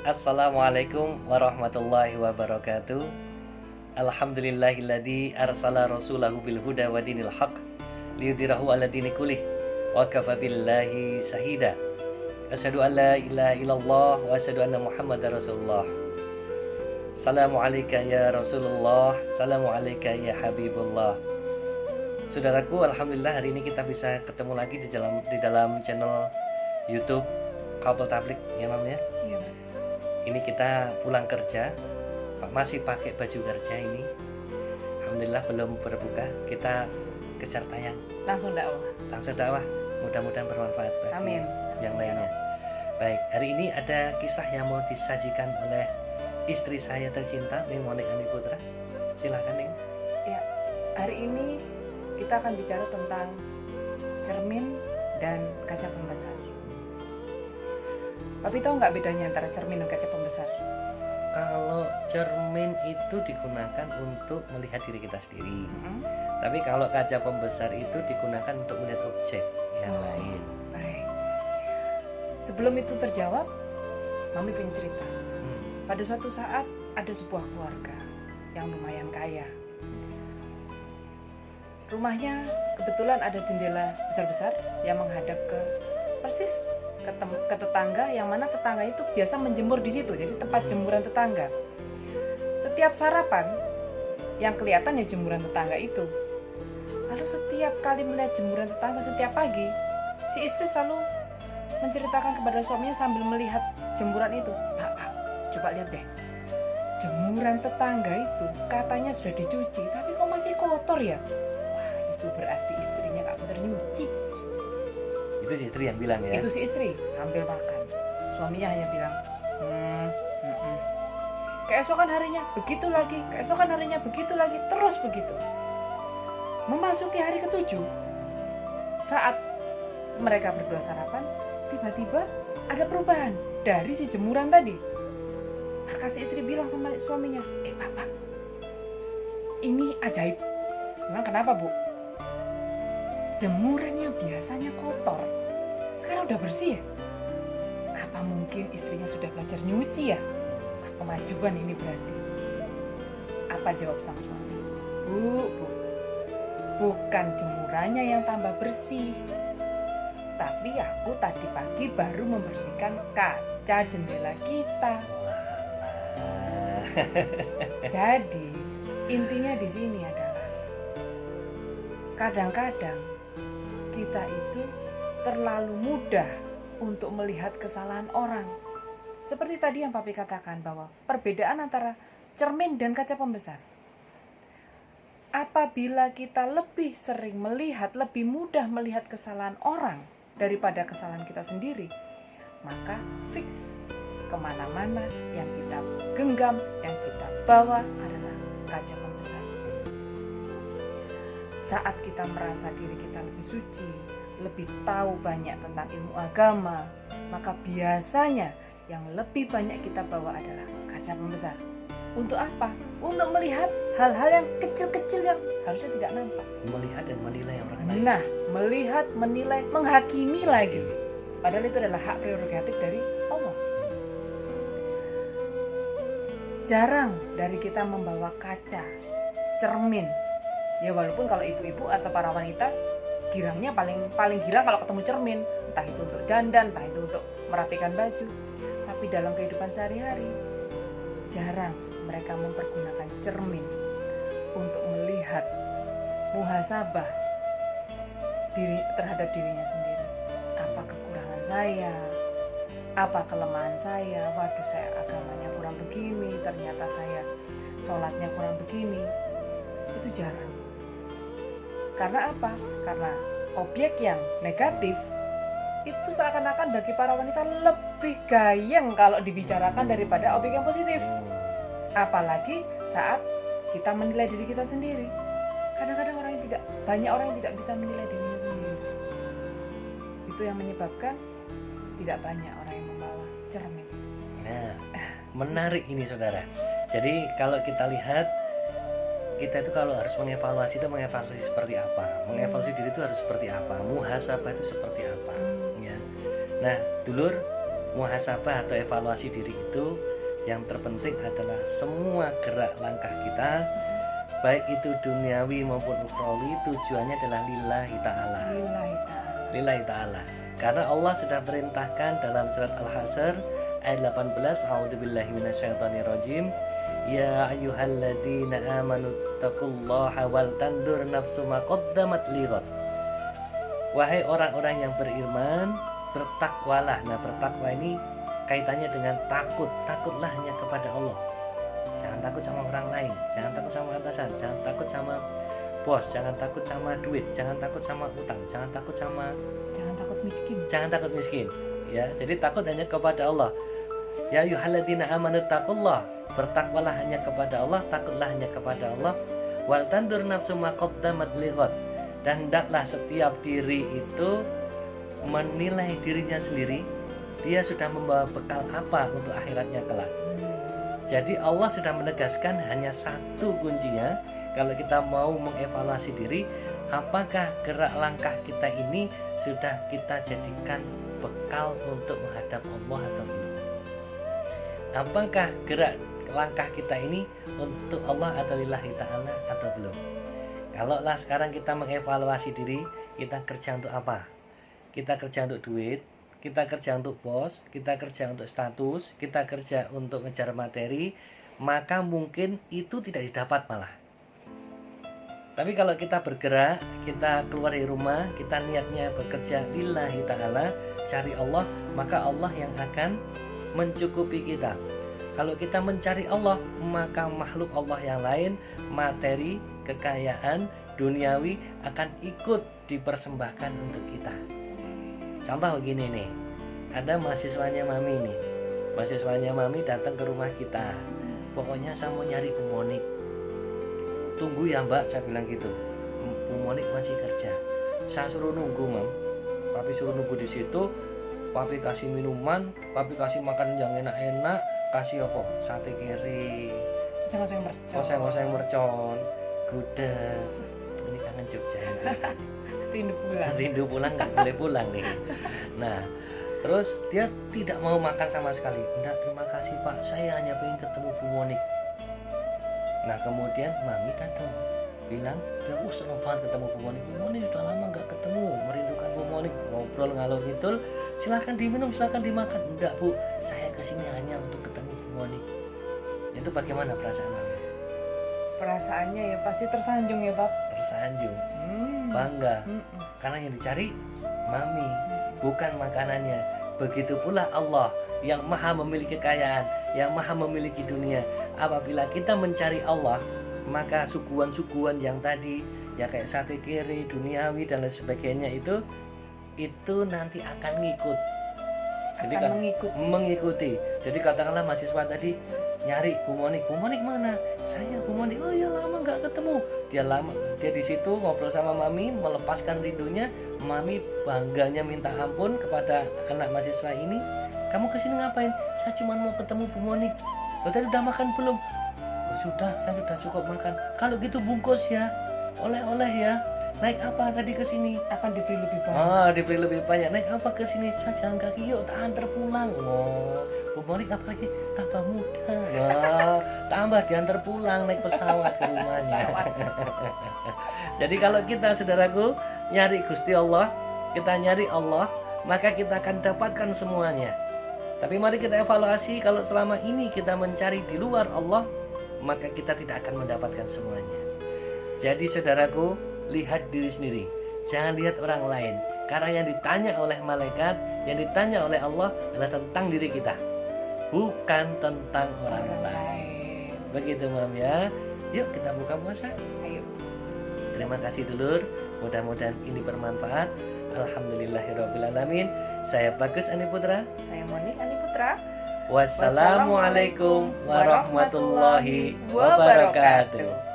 Assalamualaikum warahmatullahi wabarakatuh. Alhamdulillahilladzi arsala rasulahu bil huda wa dinil haq liyudhhirahu 'ala dini kullih wa kafa billahi shahida. Asyhadu an la ilaha illallah wa asyhadu anna Muhammadar Rasulullah. Assalamu alayka ya Rasulullah, assalamu alayka ya Habibullah. Saudaraku, alhamdulillah hari ini kita bisa ketemu lagi di dalam channel YouTube Kabel Tablik ya namanya. Iya. Ini kita pulang kerja, masih pakai baju kerja ini. Alhamdulillah belum berbuka, kita kejar tayang. Langsung dakwah. Mudah-mudahan bermanfaat bagi Amin. yang lainnya. Baik, hari ini ada kisah yang mau disajikan oleh istri saya tercinta, Ning Monik Ani Putra. Silakan Ning. Ya, hari ini kita akan bicara tentang cermin dan kaca pembesar. Papi tahu nggak bedanya antara cermin dan kaca pembesar? Kalau cermin itu digunakan untuk melihat diri kita sendiri. Mm-mm. Tapi kalau kaca pembesar itu digunakan untuk melihat objek yang lain. Baik. Sebelum itu terjawab, Mami punya cerita. Pada suatu saat ada sebuah keluarga yang lumayan kaya. Rumahnya kebetulan ada jendela besar-besar yang menghadap ke persis ke tetangga, yang mana tetangga itu biasa menjemur di situ, jadi tempat jemuran tetangga. Setiap sarapan yang kelihatan ya jemuran tetangga itu. Lalu setiap kali melihat jemuran tetangga setiap pagi, si istri selalu menceritakan kepada suaminya sambil melihat jemuran itu. Pak, coba lihat deh, jemuran tetangga itu katanya sudah dicuci, tapi kok masih kotor ya? Wah, itu berarti istrinya gak benar nyuci. Itu si istri yang bilang ya. Itu si istri sambil makan. Suaminya hanya bilang, keesokan harinya begitu lagi, keesokan harinya begitu lagi, terus begitu. Memasuki hari ke-7, saat mereka berdua sarapan, tiba-tiba ada perubahan dari si jemuran tadi. Maka si istri bilang sama suaminya, Pak, ini ajaib. Memang kenapa, Bu? Jemurannya biasanya kotor, sekarang udah bersih ya? Apa mungkin istrinya sudah belajar nyuci ya? Kemajuan ini berarti. Apa jawab sang suami? Bu, bukan jemurannya yang tambah bersih, tapi aku tadi pagi baru membersihkan kaca jendela kita. Jadi intinya di sini adalah kadang-kadang kita itu terlalu mudah untuk melihat kesalahan orang. Seperti tadi yang Papi katakan bahwa perbedaan antara cermin dan kaca pembesar. Apabila kita lebih sering melihat, lebih mudah melihat kesalahan orang daripada kesalahan kita sendiri, maka fix kemana-mana yang kita genggam, yang kita bawa adalah kaca pembesar. Saat kita merasa diri kita lebih suci, lebih tahu banyak tentang ilmu agama, maka biasanya yang lebih banyak kita bawa adalah kaca pembesar. Untuk apa? Untuk melihat hal-hal yang kecil-kecil yang harusnya tidak nampak. Melihat dan menilai orang lain. Nah, melihat, menilai, menghakimi lagi. Padahal itu adalah hak prerogatif dari Allah. Jarang dari kita membawa kaca, cermin. Ya walaupun kalau ibu-ibu atau para wanita girangnya paling girang kalau ketemu cermin, entah itu untuk dandan, entah itu untuk merapikan baju. Tapi dalam kehidupan sehari-hari jarang mereka mempergunakan cermin untuk melihat muhasabah terhadap dirinya sendiri. Apa kekurangan saya? Apa kelemahan saya? Waduh, saya agamanya kurang begini, ternyata saya sholatnya kurang begini. Itu jarang. Karena apa? Karena objek yang negatif itu seakan-akan bagi para wanita lebih gayeng kalau dibicarakan daripada objek yang positif. Apalagi saat kita menilai diri kita sendiri. Kadang-kadang banyak orang yang tidak bisa menilai dirinya sendiri. Itu yang menyebabkan tidak banyak orang yang membawa cermin. Nah, menarik ini saudara. Jadi kalau kita lihat, kita itu kalau harus mengevaluasi seperti apa, mengevaluasi diri itu harus seperti apa, muhasabah itu seperti apa ya. Nah dulur, muhasabah atau evaluasi diri itu yang terpenting adalah semua gerak langkah kita, baik itu duniawi maupun ukhrawi, tujuannya adalah lillahi ta'ala. Lillahi ta'ala. Karena Allah sudah perintahkan dalam surat Al-Hasr ayat 18, a'udzubillahi minasyaitonirrajim, ya ayyuhalladzina amanu taqullaha wal tandur nafsu ma qaddamat lighad. Wahai orang-orang yang beriman, bertakwalah. Nah, bertakwa ini kaitannya dengan takut. Takutlah hanya kepada Allah. Jangan takut sama orang lain, jangan takut sama atasan, jangan takut sama bos, jangan takut sama duit, jangan takut sama utang, jangan takut miskin. Jangan takut miskin. Ya, jadi takut hanya kepada Allah. Ya ayyuhalladzina amanu taqullah. Bertakwalah hanya kepada Allah, takutlah hanya kepada Allah. Wal tandur nafsu ma qaddamat lighad. Dan hendaklah setiap diri itu menilai dirinya sendiri, dia sudah membawa bekal apa untuk akhiratnya kelak. Jadi Allah sudah menegaskan hanya satu kuncinya. Kalau kita mau mengevaluasi diri, apakah gerak langkah kita ini sudah kita jadikan bekal untuk menghadap Allah atau belum? Apakah gerak langkah kita ini untuk Allah atau lillahi ta'ala atau belum? Kalau lah sekarang kita mengevaluasi diri, kita kerja untuk apa? Kita kerja untuk duit, kita kerja untuk bos, kita kerja untuk status, kita kerja untuk ngejar materi, maka mungkin itu tidak didapat malah. Tapi kalau kita bergerak, kita keluar dari rumah, kita niatnya bekerja lillahi ta'ala, cari Allah, maka Allah yang akan mencukupi kita. Kalau kita mencari Allah, maka makhluk Allah yang lain, materi, kekayaan, duniawi akan ikut dipersembahkan untuk kita. Contoh begini nih, ada mahasiswanya Mami nih. Mahasiswanya Mami datang ke rumah kita. Pokoknya saya mau nyari Bu Monik. Tunggu ya Mbak, saya bilang gitu. Bu Monik masih kerja. Saya suruh nunggu, Mam. Papi suruh nunggu di situ. Papi kasih minuman, papi kasih makan yang enak-enak, kasih apa? Sate kiri, oseng-oseng mercon, gudeg. Ini kangen Jogja. Rindu pulang nggak boleh pulang nih. Nah, terus dia tidak mau makan sama sekali. Enggak, terima kasih Pak, saya hanya ingin ketemu Bu Monik. Nah, kemudian Mami datang bilang, ya senang banget ketemu Bu Monik. Bu Monik sudah lama nggak ketemu, merindukan Bu Monik. Ngobrol ngalor ngidul, silahkan diminum, silahkan dimakan. Enggak Bu, saya kesini hanya untuk ketemu Bu Monik. Itu bagaimana perasaan Mami? Perasaannya ya pasti tersanjung ya Pak. Tersanjung, bangga, karena yang dicari Mami, bukan makanannya. Begitu pula Allah yang maha memiliki kekayaan, yang maha memiliki dunia. Apabila kita mencari Allah, maka suguhan-suguhan yang tadi, ya kayak sate kiri, duniawi dan lain sebagainya itu nanti akan ngikut. Jadi mengikuti. Jadi katakanlah mahasiswa tadi nyari Bu Monik mana? Saya Bu Monik. Oh ya, lama nggak ketemu. Dia di situ ngobrol sama Mami, melepaskan rindunya. Mami bangganya minta ampun kepada anak mahasiswa ini. Kamu kesini ngapain? Saya cuma mau ketemu Bu Monik. Tadi udah makan belum? Oh, sudah, saya sudah cukup makan. Kalau gitu bungkus ya, oleh-oleh ya. Naik apa tadi ke sini? Akan diberi lebih banyak. Diberi lebih banyak. Naik apa ke sini? Saya jalan kaki yuk, tak antar pulang. Bu Monik apa lagi? Tambah muda. Tambah diantar pulang naik pesawat ke rumahnya. Jadi kalau kita saudaraku nyari Gusti Allah, kita nyari Allah, maka kita akan dapatkan semuanya. Tapi mari kita evaluasi, kalau selama ini kita mencari di luar Allah, maka kita tidak akan mendapatkan semuanya. Jadi saudaraku, lihat diri sendiri, jangan lihat orang lain. Karena yang ditanya oleh malaikat, yang ditanya oleh Allah adalah tentang diri kita, bukan tentang orang lain. Begitu Mam ya. Yuk kita buka puasa. Ayo. Terima kasih dulur, mudah-mudahan ini bermanfaat. Alhamdulillahirrabbilalamin. Saya Bagus Ani Putra. Saya Monik Ani Putra. Wassalamualaikum warahmatullahi wabarakatuh.